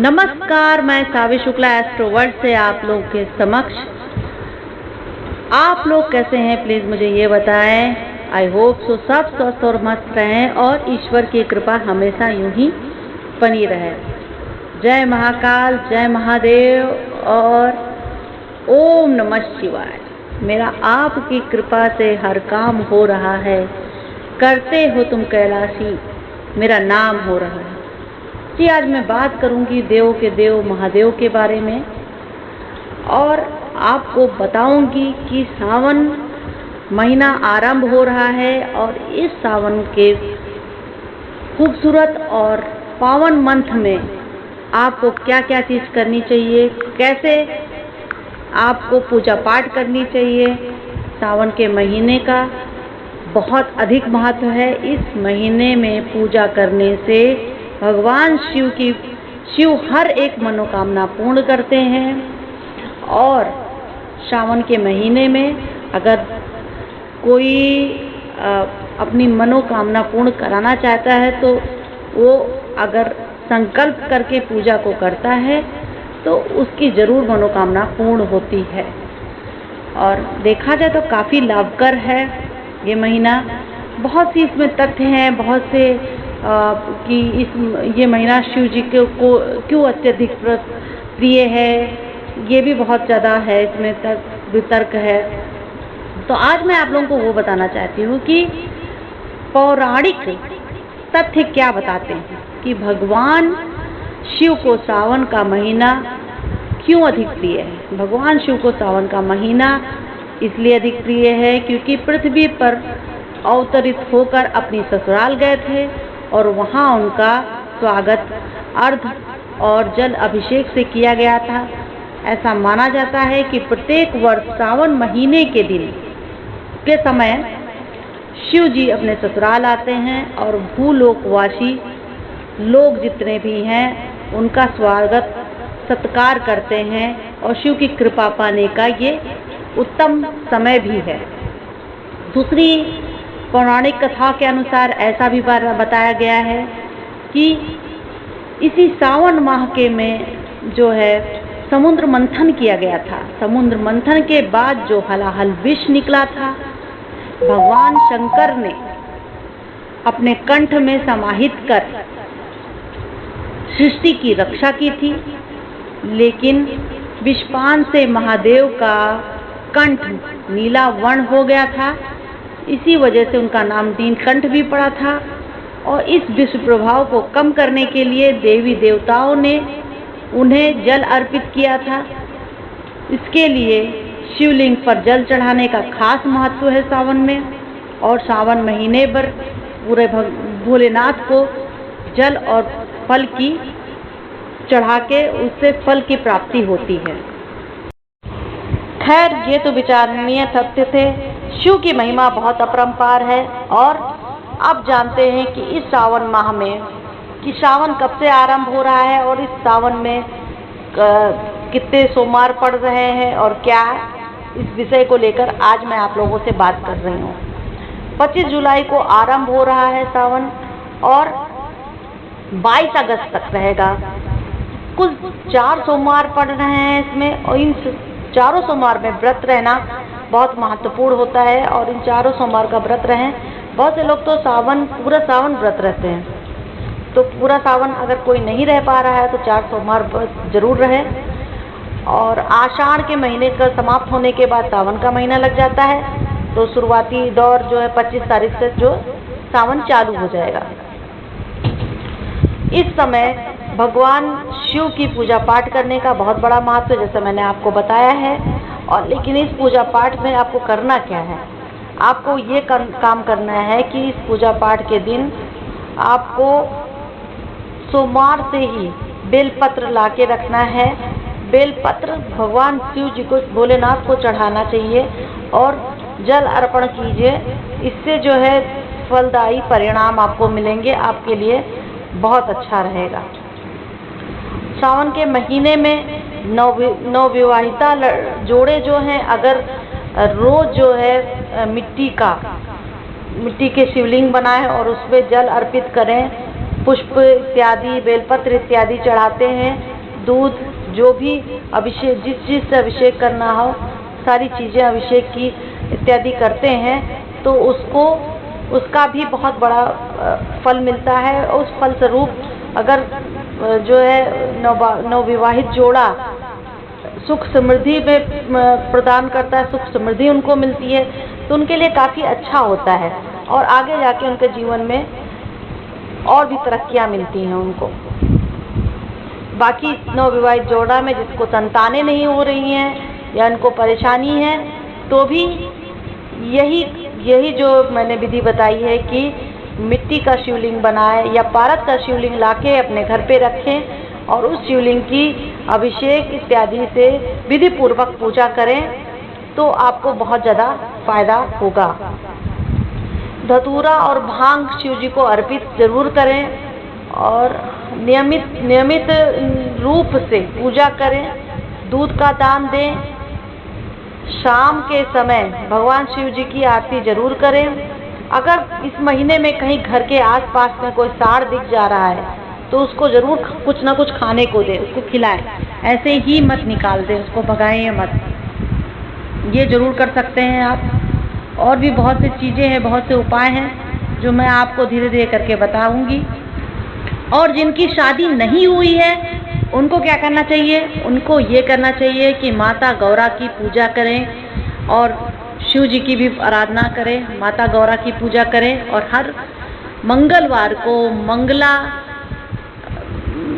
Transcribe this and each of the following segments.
नमस्कार, मैं सावी शुक्ला एस्ट्रोवर्ल्ड से आप लोग के समक्ष। आप लोग कैसे हैं प्लीज़ मुझे ये बताएं। आई होप सो सब स्वस्थ और मस्त रहें और ईश्वर की कृपा हमेशा यूं ही बनी रहे। जय महाकाल, जय महादेव और ओम नमः शिवाय। मेरा आपकी कृपा से हर काम हो रहा है। करते हो तुम कैलाशी, मेरा नाम हो रहा है। जी, आज मैं बात करूंगी देव के देव महादेव के बारे में और आपको बताऊंगी कि सावन महीना आरंभ हो रहा है और इस सावन के खूबसूरत और पावन मंथ में आपको क्या क्या चीज़ करनी चाहिए, कैसे आपको पूजा पाठ करनी चाहिए। सावन के महीने का बहुत अधिक महत्व है। इस महीने में पूजा करने से भगवान शिव हर एक मनोकामना पूर्ण करते हैं और सावन के महीने में अगर कोई अपनी मनोकामना पूर्ण कराना चाहता है तो वो अगर संकल्प करके पूजा को करता है तो उसकी ज़रूर मनोकामना पूर्ण होती है। और देखा जाए तो काफ़ी लाभकर है ये महीना। बहुत सी इसमें तथ्य हैं, बहुत से कि ये महीना शिव जी को क्यों अत्यधिक प्रिय है, ये भी बहुत ज़्यादा है, इसमें वितर्क है। तो आज मैं आप लोगों को वो बताना चाहती हूँ कि पौराणिक तथ्य क्या बताते हैं कि भगवान शिव को सावन का महीना क्यों अधिक प्रिय है। भगवान शिव को सावन का महीना इसलिए अधिक प्रिय है क्योंकि पृथ्वी पर अवतरित होकर अपनी ससुराल गए थे और वहाँ उनका स्वागत अर्घ और जल अभिषेक से किया गया था। ऐसा माना जाता है कि प्रत्येक वर्ष सावन महीने के दिन के समय शिव जी अपने ससुराल आते हैं और भूलोकवासी लोग जितने भी हैं उनका स्वागत सत्कार करते हैं और शिव की कृपा पाने का ये उत्तम समय भी है। दूसरी पौराणिक कथा के अनुसार ऐसा भी बताया गया है कि इसी सावन माह के में जो है समुद्र मंथन किया गया था। समुद्र मंथन के बाद जो हलाहल विष निकला था, भगवान शंकर ने अपने कंठ में समाहित कर सृष्टि की रक्षा की थी, लेकिन विषपान से महादेव का कंठ नीला वर्ण हो गया था। इसी वजह से उनका नाम नीलकंठ भी पड़ा था। और इस विष प्रभाव को कम करने के लिए देवी देवताओं ने उन्हें जल अर्पित किया था। इसके लिए शिवलिंग पर जल चढ़ाने का खास महत्व है सावन में। और सावन महीने पर पूरे भोलेनाथ को जल और फल की चढ़ा के उससे फल की प्राप्ति होती है। खैर, ये तो विचारणीय तथ्य थे। शिव की महिमा बहुत अपरंपार है। और अब जानते हैं कि इस सावन माह में कि सावन कब से आरंभ हो रहा है और इस सावन में कितने सोमवार पड़ रहे हैं और क्या इस विषय को लेकर आज मैं आप लोगों से बात कर रही हूँ। 25 जुलाई को आरंभ हो रहा है सावन और 22 अगस्त तक रहेगा। कुल 4 सोमवार पड़ रहे हैं इसमें और इन चारों सोमवार में व्रत रहना बहुत महत्वपूर्ण होता है। और इन चारों सोमवार का व्रत रहें। बहुत से लोग तो पूरा सावन व्रत रहते हैं। तो पूरा सावन अगर कोई नहीं रह पा रहा है तो 4 सोमवार जरूर रहे। और आषाढ़ के महीने का समाप्त होने के बाद सावन का महीना लग जाता है तो शुरुआती दौर जो है 25 तारीख से जो सावन चालू हो जाएगा। इस समय भगवान शिव की पूजा पाठ करने का बहुत बड़ा महत्व है, जैसे मैंने आपको बताया है। और लेकिन इस पूजा पाठ में आपको करना क्या है, आपको ये काम करना है कि इस पूजा पाठ के दिन आपको सोमवार से ही बेलपत्र ला के रखना है। बेलपत्र भगवान शिव जी को, भोलेनाथ को चढ़ाना चाहिए और जल अर्पण कीजिए। इससे जो है फलदायी परिणाम आपको मिलेंगे, आपके लिए बहुत अच्छा रहेगा। सावन के महीने में नवविवाहिता जोड़े जो हैं अगर रोज़ जो है मिट्टी का मिट्टी के शिवलिंग बनाएं और उसमें जल अर्पित करें, पुष्प इत्यादि, बेलपत्र इत्यादि चढ़ाते हैं, दूध, जो भी अभिषेक, जिस चीज़ से अभिषेक करना हो सारी चीज़ें अभिषेक की इत्यादि करते हैं, तो उसका भी बहुत बड़ा फल मिलता है। उस फल स्वरूप अगर जो है नवविवाहित जोड़ा सुख समृद्धि में प्रदान करता है, सुख समृद्धि उनको मिलती है, तो उनके लिए काफ़ी अच्छा होता है और आगे जाके उनके जीवन में और भी तरक्कियाँ मिलती हैं उनको। बाकी नवविवाहित जोड़ा में जिसको संतानें नहीं हो रही हैं या इनको परेशानी है, तो भी यही जो मैंने विधि बताई है कि मिट्टी का शिवलिंग बनाए या पारद का शिवलिंग लाके अपने घर पे रखें और उस शिवलिंग की अभिषेक इत्यादि से विधि पूर्वक पूजा करें, तो आपको बहुत ज़्यादा फायदा होगा। धतूरा और भांग शिव जी को अर्पित जरूर करें और नियमित रूप से पूजा करें, दूध का दान दें, शाम के समय भगवान शिव जी की आरती जरूर करें। अगर इस महीने में कहीं घर के आसपास में कोई सांड दिख जा रहा है तो उसको ज़रूर कुछ ना कुछ खाने को दें, उसको खिलाएं, ऐसे ही मत निकाल दें, उसको भगाएं मत। ये ज़रूर कर सकते हैं आप। और भी बहुत सी चीज़ें हैं, बहुत से उपाय हैं जो मैं आपको धीरे धीरे करके बताऊंगी। और जिनकी शादी नहीं हुई है उनको क्या करना चाहिए? उनको ये करना चाहिए कि माता गौरा की पूजा करें और शिव जी की भी आराधना करें, माता गौरा की पूजा करें और हर मंगलवार को मंगला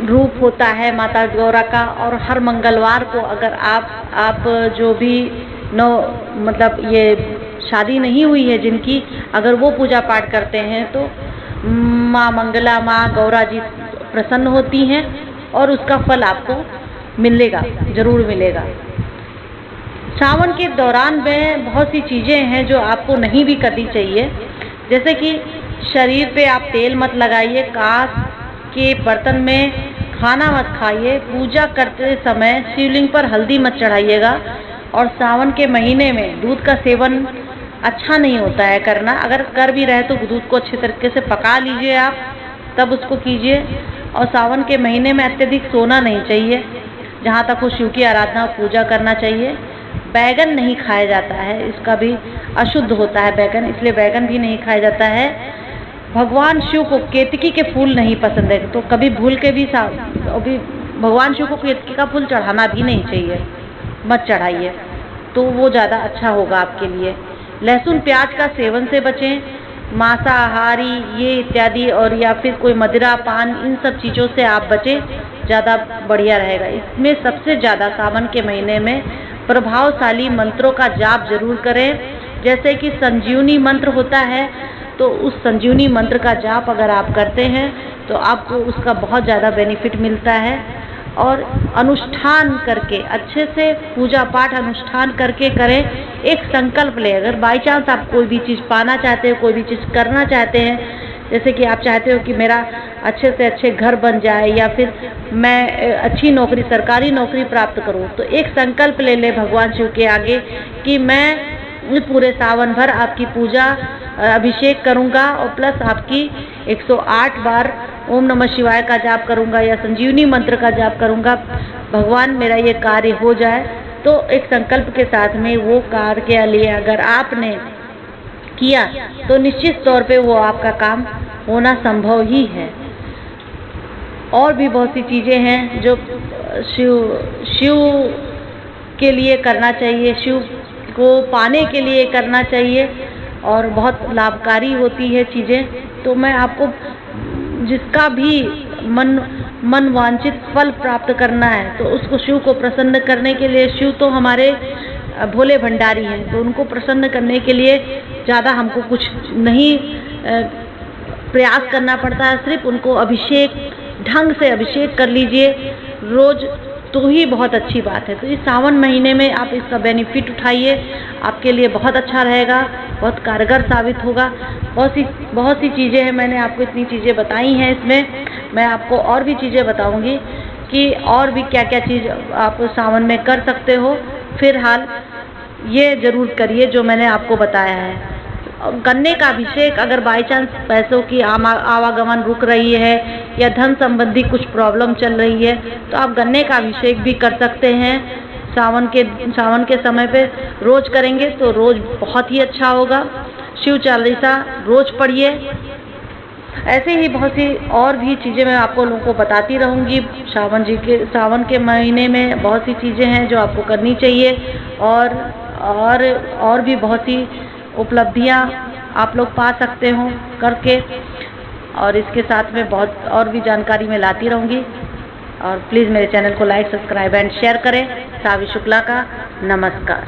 रूप होता है माता गौरा का, और हर मंगलवार को अगर आप जो भी मतलब ये शादी नहीं हुई है जिनकी, अगर वो पूजा पाठ करते हैं तो माँ मंगला, माँ गौरा जी प्रसन्न होती हैं और उसका फल आपको मिलेगा, ज़रूर मिलेगा। सावन के दौरान में बहुत सी चीज़ें हैं जो आपको नहीं भी करनी चाहिए, जैसे कि शरीर पे आप तेल मत लगाइए, कांच के बर्तन में खाना मत खाइए, पूजा करते समय शिवलिंग पर हल्दी मत चढ़ाइएगा, और सावन के महीने में दूध का सेवन अच्छा नहीं होता है करना। अगर कर भी रहे तो दूध को अच्छे तरीके से पका लीजिए आप, तब उसको कीजिए। और सावन के महीने में अत्यधिक सोना नहीं चाहिए, जहाँ तक वो शिव की आराधना पूजा करना चाहिए। बैगन नहीं खाया जाता है, इसका भी अशुद्ध होता है बैगन, इसलिए बैगन भी नहीं खाया जाता है। भगवान शिव को केतकी के फूल नहीं पसंद है, तो कभी भूल के भी भगवान शिव को केतकी का फूल चढ़ाना भी नहीं चाहिए, मत चढ़ाइए, तो वो ज़्यादा अच्छा होगा आपके लिए। लहसुन प्याज का सेवन से बचें, मांसाहारी ये इत्यादि, और या फिर कोई मदिरा पान, इन सब चीज़ों से आप बचें, ज़्यादा बढ़िया रहेगा। इसमें सबसे ज़्यादा सावन के महीने में प्रभावशाली मंत्रों का जाप जरूर करें, जैसे कि संजीवनी मंत्र होता है, तो उस संजीवनी मंत्र का जाप अगर आप करते हैं तो आपको उसका बहुत ज़्यादा बेनिफिट मिलता है। और अनुष्ठान करके, अच्छे से पूजा पाठ अनुष्ठान करके करें, एक संकल्प लें। अगर बाई चांस आप कोई भी चीज़ पाना चाहते हो, कोई भी चीज़ करना चाहते हैं, जैसे कि आप चाहते हो कि मेरा अच्छे से अच्छे घर बन जाए या फिर मैं अच्छी नौकरी, सरकारी नौकरी प्राप्त करूं, तो एक संकल्प ले ले भगवान शिव के आगे कि मैं पूरे सावन भर आपकी पूजा अभिषेक करूंगा और प्लस आपकी 108 बार ओम नमः शिवाय का जाप करूंगा या संजीवनी मंत्र का जाप करूंगा, भगवान मेरा ये कार्य हो जाए। तो एक संकल्प के साथ में वो कार्य के लिए अगर आपने किया तो निश्चित तौर पे वो आपका काम होना संभव ही है। और भी बहुत सी चीज़ें हैं जो शिव के लिए करना चाहिए, शिव को पाने के लिए करना चाहिए और बहुत लाभकारी होती है चीज़ें। तो मैं आपको जिसका भी मन वांछित फल प्राप्त करना है तो उसको शिव को प्रसन्न करने के लिए, शिव तो हमारे भोले भंडारी हैं, तो उनको प्रसन्न करने के लिए ज़्यादा हमको कुछ नहीं प्रयास करना पड़ता है, सिर्फ उनको अभिषेक ढंग से अभिषेक कर लीजिए रोज़, तो ही बहुत अच्छी बात है। तो इस सावन महीने में आप इसका बेनिफिट उठाइए, आपके लिए बहुत अच्छा रहेगा, बहुत कारगर साबित होगा। बहुत सी चीज़ें हैं, मैंने आपको इतनी चीज़ें बताई हैं, इसमें मैं आपको और भी चीज़ें बताऊंगी कि और भी क्या क्या चीज़ आप सावन में कर सकते हो। फिलहाल ये ज़रूर करिए जो मैंने आपको बताया है। गन्ने का अभिषेक, अगर बाई चांस पैसों की आवागमन रुक रही है या धन संबंधी कुछ प्रॉब्लम चल रही है तो आप गन्ने का अभिषेक भी कर सकते हैं। सावन के समय पे रोज़ करेंगे तो रोज़ बहुत ही अच्छा होगा। शिव चालीसा रोज़ पढ़िए। ऐसे ही बहुत सी और भी चीज़ें मैं आपको लोगों को बताती रहूँगी। सावन के महीने में बहुत सी चीज़ें हैं जो आपको करनी चाहिए और भी बहुत सी उपलब्धियाँ आप लोग पा सकते हो करके। और इसके साथ में बहुत और भी जानकारी मैं लाती रहूँगी। और प्लीज़ मेरे चैनल को लाइक, सब्सक्राइब एंड शेयर करें। सावी शुक्ला का नमस्कार।